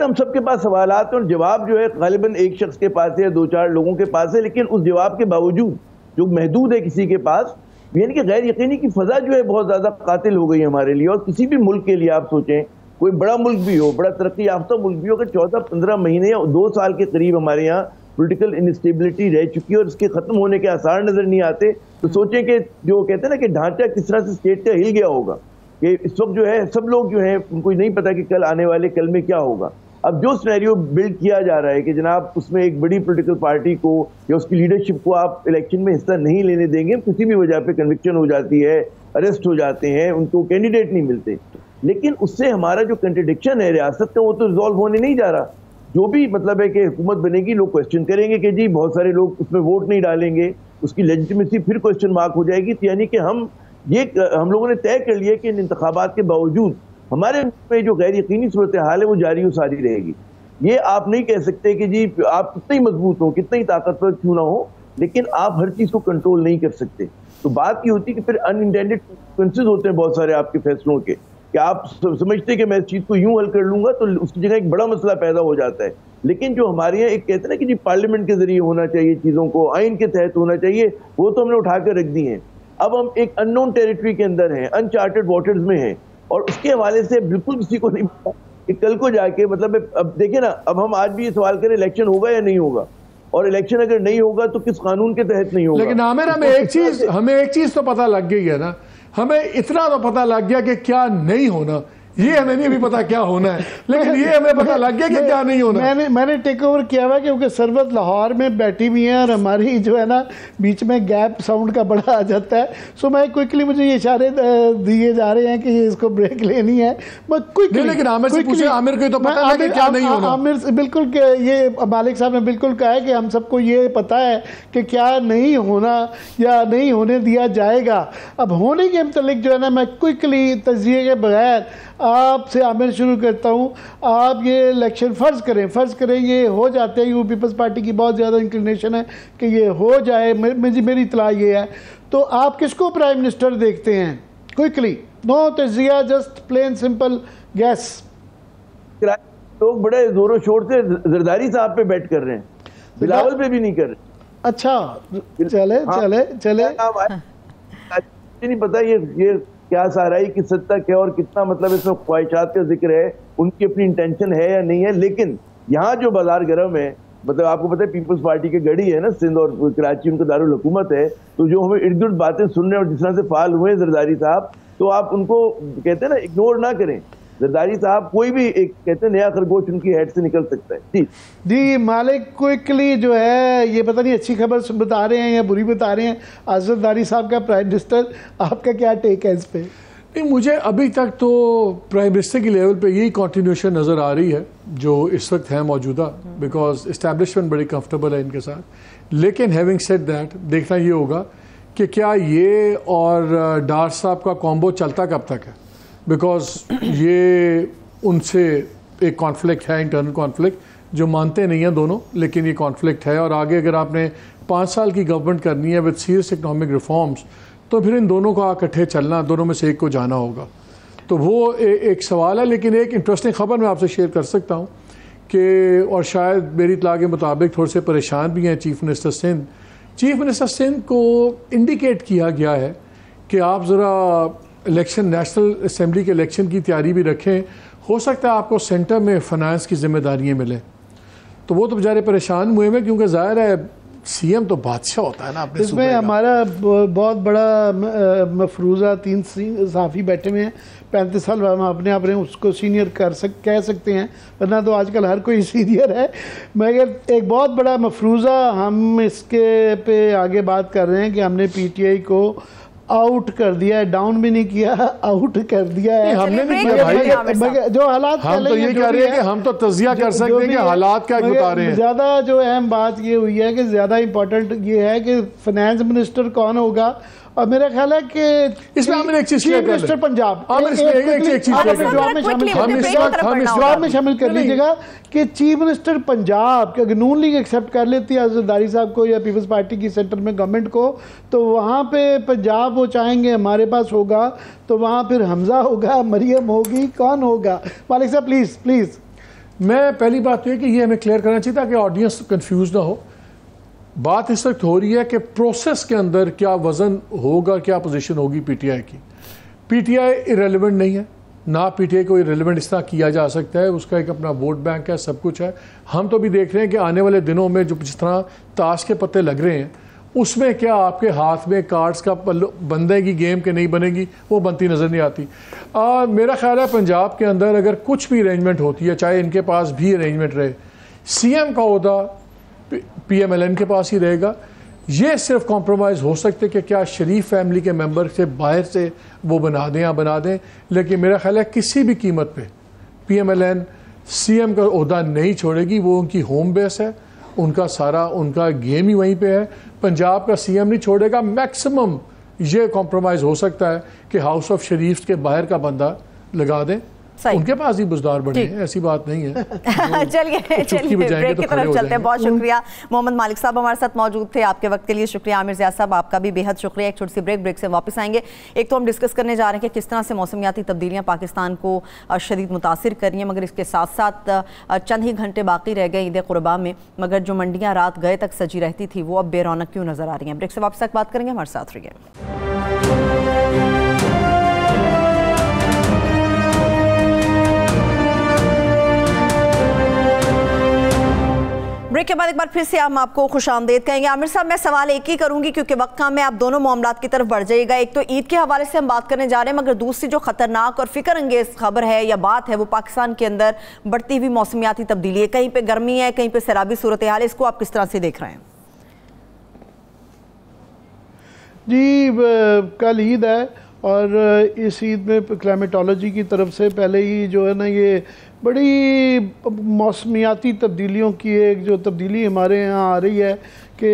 हम सबके पास सवालात और जवाब जो है गालिबन एक शख्स के पास है या दो चार लोगों के पास है, लेकिन उस जवाब के बावजूद जो महदूद है किसी के पास, यानी कि गैर यकीनी की फजा जो है बहुत ज्यादा कातिल हो गई हमारे लिए। और किसी भी मुल्क के लिए आप सोचें, कोई बड़ा मुल्क भी हो, बड़ा तरक्की याफ्ता मुल्क भी हो, अगर 14-15 महीने या 2 साल के करीब हमारे यहाँ पॉलिटिकल इंस्टेबिलिटी रह चुकी है और इसके खत्म होने के आसार नजर नहीं आते, तो सोचें कि जो कहते हैं ना कि ढांचा किस तरह से स्टेट का हिल गया होगा कि इस वक्त जो है सब लोग जो है उनको नहीं पता कि कल आने वाले कल में क्या होगा। अब जो सिनेरियो बिल्ड किया जा रहा है कि जनाब उसमें एक बड़ी पॉलिटिकल पार्टी को या उसकी लीडरशिप को आप इलेक्शन में हिस्सा नहीं लेने देंगे, किसी भी वजह पे कन्विक्शन हो जाती है, अरेस्ट हो जाते हैं, उनको कैंडिडेट नहीं मिलते, लेकिन उससे हमारा जो कंट्रडिक्शन है रियासत का वो तो रिजॉल्व होने नहीं जा रहा। जो भी मतलब है कि हुकूमत बनेगी, लोग क्वेश्चन करेंगे कि जी बहुत सारे लोग उसमें वोट नहीं डालेंगे, उसकी लेजिटिमेसी फिर क्वेश्चन मार्क हो जाएगी। तो यानी कि हम लोगों ने तय कर लिया कि इन इंतखाबात के बावजूद हमारे में जो गैर यकीनी सूरत हाल है वो जारी सारी रहेगी। ये आप नहीं कह सकते कि जी आप कितने ही मजबूत हो, कितने ही ताकतवर क्यों ना हो, लेकिन आप हर चीज को कंट्रोल नहीं कर सकते। तो बात ये होती है कि फिर अनइंटेंडेड कॉन्सिक्वेंसेस होते हैं बहुत सारे आपके फैसलों के, कि आप समझते कि मैं इस चीज को यूं हल कर लूंगा तो उसकी जगह एक बड़ा मसला पैदा हो जाता है। लेकिन जो हमारे यहाँ एक कहते हैं ना कि जी पार्लियामेंट के जरिए होना चाहिए, चीजों को आइन के तहत होना चाहिए, वो तो हमने उठा कर रख दी है। अब हम एक अननोन टेरिटरी के अंदर हैं, अनचार्टेड वाटर्स में हैं, और उसके हवाले से बिल्कुल किसी को नहीं पता कि कल को जाके मतलब अब देखिए ना, अब हम आज भी ये सवाल करें इलेक्शन होगा या नहीं होगा, और इलेक्शन अगर नहीं होगा तो किस कानून के तहत नहीं होगा। लेकिन आमिर हमें एक चीज तो पता लग गई है ना, हमें इतना तो पता लग गया कि क्या नहीं होना, ये हमें नहीं भी पता क्या होना है, लेकिन ये हमें पता लग गया कि क्या नहीं होना। मैंने टेक ओवर किया हुआ क्योंकि सरबत लाहौर में बैठी हुई है और हमारी जो है ना बीच में गैप साउंड का बड़ा आ जाता है। सो मैं क्विकली, मुझे ये इशारे दिए जा रहे हैं कि इसको ब्रेक लेनी है, बट क्विकली। लेकिन आमिर से पूछे, आमिर को तो पता है कि क्या नहीं होना। आमिर बिल्कुल, ये मालिक साहब ने बिल्कुल कहा है कि हम सबको ये पता है कि क्या नहीं होना या नहीं होने दिया जाएगा। अब होने के मतलब जो है ना, मैं क्विकली तजिए के बगैर आपसे आमिर शुरू करता हूँ। आप ये इलेक्शन फ़र्ज़ करें ये हो जाते हैं, यू पीपल्स पार्टी की बहुत ज़्यादा इंक्लिनेशन है कि ये हो जाए, मेरी इतला ये है, तो आप किसको प्राइम मिनिस्टर देखते हैं? क्विकली, नो तजिया, जस्ट प्लेन सिंपल गैस। लोग बड़े जोरों शोर से जरदारी साहब पे बैट कर रहे हैं, बिलावल पे भी नहीं कर रहे। अच्छा, चले नहीं पता ये क्या साराई की सद तक है और कितना मतलब इसमें ख्वाहिशात का जिक्र है, उनकी अपनी इंटेंशन है या नहीं है। लेकिन यहाँ जो बाजार गर्म है, मतलब आपको पता है पीपल्स पार्टी के गढ़ी है ना सिंध और कराची, उनका दारुल हुकूमत है, तो जो हमें इर्द गिर्द बातें सुन रहे हैं और जिस तरह से फाल हुए जरदारी साहब, तो आप उनको कहते हैं ना इग्नोर ना करें। जरदारी साहब कोई भी एक कहते हैं नया खरगोश उनकी हेड से निकल सकता है। जी मालिक, क्विकली जो है ये पता नहीं अच्छी खबर बता रहे हैं या बुरी बता रहे हैं, जरदारी साहब का प्राइम मिनिस्टर, आपका क्या टेक है इस पे? नहीं, मुझे अभी तक तो प्राइम मिनिस्टर की लेवल पे यही कंटिन्यूशन नज़र आ रही है जो इस वक्त है मौजूदा, बिकॉज इस्टेब्लिशमेंट बड़ी कंफर्टेबल है इनके साथ। लेकिन हैविंग सेड दैट, देखना ये होगा कि क्या ये और डार साहब का कॉम्बो चलता कब तक है, बिकॉज ये उनसे एक कॉन्फ्लिक्ट है, इंटरनल कॉन्फ्लिक्ट जो मानते नहीं हैं दोनों, लेकिन ये कॉन्फ्लिक्ट है। और आगे अगर आपने 5 साल की गवर्नमेंट करनी है विद सीरियस इकनॉमिक रिफॉर्म्स, तो फिर इन दोनों का इकट्ठे चलना, दोनों में से एक को जाना होगा। तो वो एक सवाल है। लेकिन एक इंटरेस्टिंग ख़बर मैं आपसे शेयर कर सकता हूँ कि, और शायद मेरी इत्तला के मुताबिक थोड़े से परेशान भी हैं chief minister Sindh. Chief minister Sindh को इंडिकेट किया गया है कि आप ज़रा इलेक्शन, नेशनल असम्बली के इलेक्शन की तैयारी भी रखें, हो सकता है आपको सेंटर में फ़ाइनेंस की जिम्मेदारियाँ मिलें। तो वो तो बेचारे परेशान हुए हैं, क्योंकि ज़ाहिर है सीएम तो बादशाह होता है ना अपने इसमें हमारा बहुत बड़ा मफरूज़ा 3 सहाफ़ी बैठे हुए हैं, 35 साल हम अपने आप ने उसको सीनियर कह सकते हैं, वरना तो आजकल हर कोई सीनियर है। मगर एक बहुत बड़ा मफरूज़ा हम इसके पे आगे बात कर रहे हैं कि हमने पीटीआई को आउट कर दिया है, डाउन भी नहीं किया, आउट कर दिया है। हमने नहीं किया भाई, मगर जो हालात हम तो ये कह रहे हैं कि हम तो तज़िया कर सकते हैं कि हालात क्या बता रहे हैं। ज़्यादा जो अहम बात ये हुई है कि ज़्यादा इम्पोर्टेंट ये है कि फाइनेंस मिनिस्टर कौन होगा, और मेरा ख्याल है कि इसमें हमें एक चीज चीफ मिनिस्टर पंजाब जवाब में शामिल कर लीजिएगा कि चीफ मिनिस्टर पंजाब, अगर नून लीग एक्सेप्ट कर लेती है जरदारी साहब को या पीपल्स पार्टी की सेंटर में गवर्नमेंट को, तो वहाँ पे पंजाब वो चाहेंगे हमारे पास होगा, तो वहाँ फिर हमजा होगा, मरियम होगी, कौन होगा? मालिक साहब प्लीज़ प्लीज़। मैं पहली बात तो है कि ये हमें क्लियर करना चाहिए ताकि ऑडियंस कंफ्यूज ना हो। बात इस वक्त हो रही है कि प्रोसेस के अंदर क्या वज़न होगा, क्या पोजीशन होगी पीटीआई की। पीटीआई इरेलीवेंट नहीं है, ना पीटीआई को इरेलीवेंट इस तरह किया जा सकता है, उसका एक अपना वोट बैंक है, सब कुछ है। हम तो भी देख रहे हैं कि आने वाले दिनों में जो जिस तरह ताश के पत्ते लग रहे हैं, उसमें क्या आपके हाथ में कार्ड्स का बनेगी गेम के नहीं बनेगी, वो बनती नज़र नहीं आती। मेरा ख्याल है पंजाब के अंदर अगर कुछ भी अरेंजमेंट होती है, चाहे इनके पास भी अरेंजमेंट रहे, सीएम का ओहदा पीएमएलएन के पास ही रहेगा। ये सिर्फ कॉम्प्रोमाइज़ हो सकते कि क्या शरीफ फैमिली के मेंबर से बाहर से वो बना दें या बना दें, लेकिन मेरा ख्याल है किसी भी कीमत पे पीएमएलएन सीएम का ओहदा नहीं छोड़ेगी। वो उनकी होम बेस है, उनका गेम ही वहीं पे है। पंजाब का सीएम नहीं छोड़ेगा। मैक्सिमम ये कॉम्प्रोमाइज़ हो सकता है कि हाउस ऑफ शरीफ के बाहर का बंदा लगा दें, उनके पास ही बुजदार बने हैं, ऐसी बात नहीं है। चलिए ब्रेक की तरफ चलते हैं। बहुत शुक्रिया मोहम्मद मालिक साहब हमारे साथ मौजूद थे, आपके वक्त के लिए शुक्रिया। आमिर ज़िया साहब आपका भी बेहद शुक्रिया। एक छोटी सी ब्रेक से वापस आएंगे। एक तो हम डिस्कस करने जा रहे हैं कि किस तरह से मौसमियाती तब्दीलियाँ पाकिस्तान को शदीद मुतासिर कर रही हैं, मगर इसके साथ साथ चंद ही घंटे बाकी रह गए ईद कुर्बान में, मगर जो मंडियाँ रात गए तक सजी रहती थी वो अब बेरौनक क्यों नजर आ रही हैं। ब्रेक से वापस तक बात करेंगे, हमारे साथ रहिए। ब्रेक के बाद एक बार फिर से हम आपको खुशामदीद कहेंगे। आमिर साहब, मैं सवाल एक ही करूंगी क्योंकि वक्त कम है, आप दोनों मामलात की तरफ बढ़ जाइएगा। एक तो ईद के हवाले से हम बात करने जा रहे हैं, मगर दूसरी जो खतरनाक और फिक्र अंगेज खबर है या बात है वो पाकिस्तान के अंदर बढ़ती हुई मौसमियाती तब्दीली है। कहीं पे गर्मी है, कहीं पे सैलाबी सूरत हाल है, इसको आप किस तरह से देख रहे हैं? जी कल ईद है और इस ईद में क्लाइमेटोलॉजी की तरफ से पहले ही जो है ना ये बड़ी मौसमियाती तब्दीलियों की एक जो तब्दीली हमारे यहाँ आ रही है कि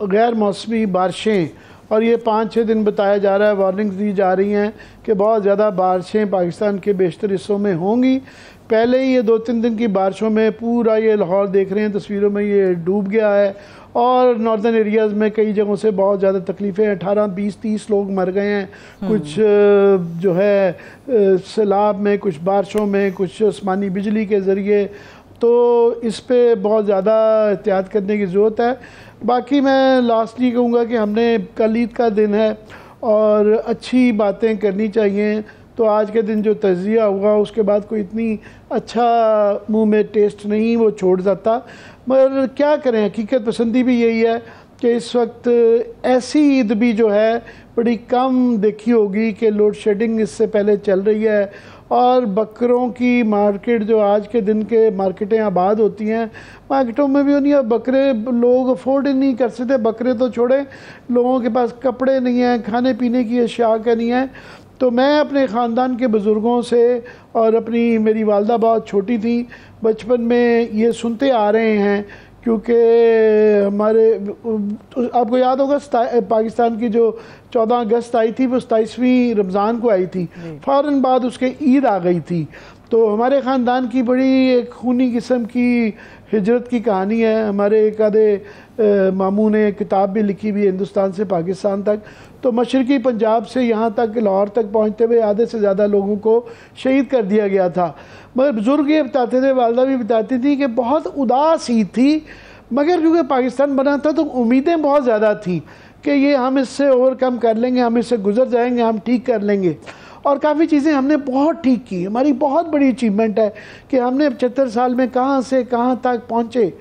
गैर मौसमी बारिशें, और ये 5-6 दिन बताया जा रहा है, वार्निंग्स दी जा रही हैं कि बहुत ज़्यादा बारिशें पाकिस्तान के बेशतर हिस्सों में होंगी। पहले ही ये 2-3 दिन की बारिशों में पूरा ये लाहौर देख रहे हैं तस्वीरों में, ये डूब गया है और नॉर्दर्न एरियाज़ में कई जगहों से बहुत ज़्यादा तकलीफ़ें, 18, 20, 30 लोग मर गए हैं। कुछ जो है सैलाब में, कुछ बारिशों में, कुछ आसमानी बिजली के ज़रिए, तो इस पे बहुत ज़्यादा एहतियात करने की ज़रूरत है। बाकी मैं लास्टली कहूँगा कि हमने कल ईद का दिन है और अच्छी बातें करनी चाहिए, तो आज के दिन जो तज़िया हुआ उसके बाद कोई इतनी अच्छा मुंह में टेस्ट नहीं वो छोड़ जाता, मगर क्या करें, हकीकत पसंदी भी यही है कि इस वक्त ऐसी ईद भी जो है बड़ी कम देखी होगी कि लोड शेडिंग इससे पहले चल रही है, और बकरों की मार्केट जो आज के दिन के मार्केटें आबाद होती हैं, मार्केटों में भी उन्हीं अब बकरे लोग अफोर्ड ही नहीं कर सकते। बकरे तो छोड़े, लोगों के पास कपड़े नहीं हैं, खाने पीने की अशिया का नहीं है। तो मैं अपने ख़ानदान के बुज़ुर्गों से और अपनी मेरी वालदा बहुत छोटी थी, बचपन में ये सुनते आ रहे हैं, क्योंकि हमारे आपको याद होगा पाकिस्तान की जो 14 अगस्त आई थी वो 27वीं रमज़ान को आई थी, फ़ौरन बाद उसके ईद आ गई थी। तो हमारे ख़ानदान की बड़ी एक खूनी किस्म की हिजरत की कहानी है। हमारे एक आधे मामू ने किताब भी लिखी हुई है हिंदुस्तान से पाकिस्तान तक, तो मशरक़ी पंजाब से यहाँ तक लाहौर तक पहुँचते हुए आधे से ज़्यादा लोगों को शहीद कर दिया गया था। मगर बुज़ुर्ग ये बताते थे, वालदा भी बताती थी कि बहुत उदास ईद थी, मगर क्योंकि पाकिस्तान बना था तो उम्मीदें बहुत ज़्यादा थी कि ये हम इससे ओवरकम कर लेंगे, हम इससे गुजर जाएंगे, हम ठीक कर लेंगे। और काफ़ी चीज़ें हमने बहुत ठीक की। हमारी बहुत बड़ी अचीवमेंट है कि हमने 75 साल में कहाँ से कहाँ तक पहुँचे।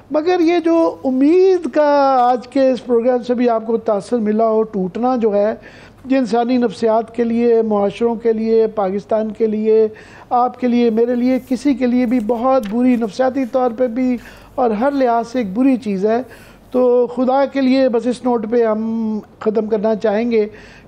मगर ये जो उम्मीद का आज के इस प्रोग्राम से भी आपको तासर मिला हो, टूटना जो है ये इंसानी नफ्सियात के लिए, मुआशरों के लिए, पाकिस्तान के लिए, आपके लिए, मेरे लिए, किसी के लिए भी बहुत बुरी, नफ्सियाती तौर पे भी और हर लिहाज से एक बुरी चीज़ है। तो खुदा के लिए बस इस नोट पे हम ख़त्म करना चाहेंगे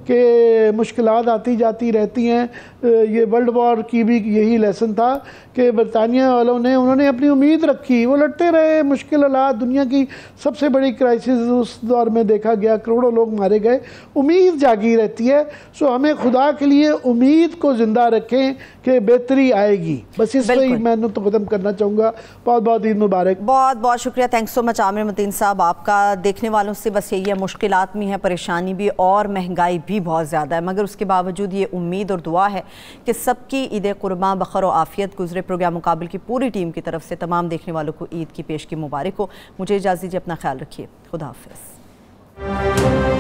कि मुश्किलात आती जाती रहती हैं। ये वर्ल्ड वॉर की भी यही लेसन था कि बरतानिया वालों ने, उन्होंने अपनी उम्मीद रखी, वो लड़ते रहे। मुश्किल हालात, दुनिया की सबसे बड़ी क्राइसिस उस दौर में देखा गया, करोड़ों लोग मारे गए, उम्मीद जागी रहती है। सो हमें खुदा के लिए उम्मीद को ज़िंदा रखें कि बेहतरी आएगी। बस इस पर ही मैं तो ख़त्म करना चाहूँगा। बहुत बहुत ईद मुबारक। बहुत बहुत शुक्रिया, thanks so much Aamir Mateen साहब। आपका देखने वालों से बस यही है, मुश्किलात भी हैं, परेशानी भी और महंगाई भी बहुत ज़्यादा है, मगर उसके बावजूद ये उम्मीद और दुआ है कि सबकी ईद कुर्बान बखैर और आफियत गुजरे। प्रोग्राम मुकाबिल की पूरी टीम की तरफ से तमाम देखने वालों को ईद की पेश की मुबारक हो। मुझे इजाज़त दीजिए, अपना ख्याल रखिए, खुदा हाफिज़।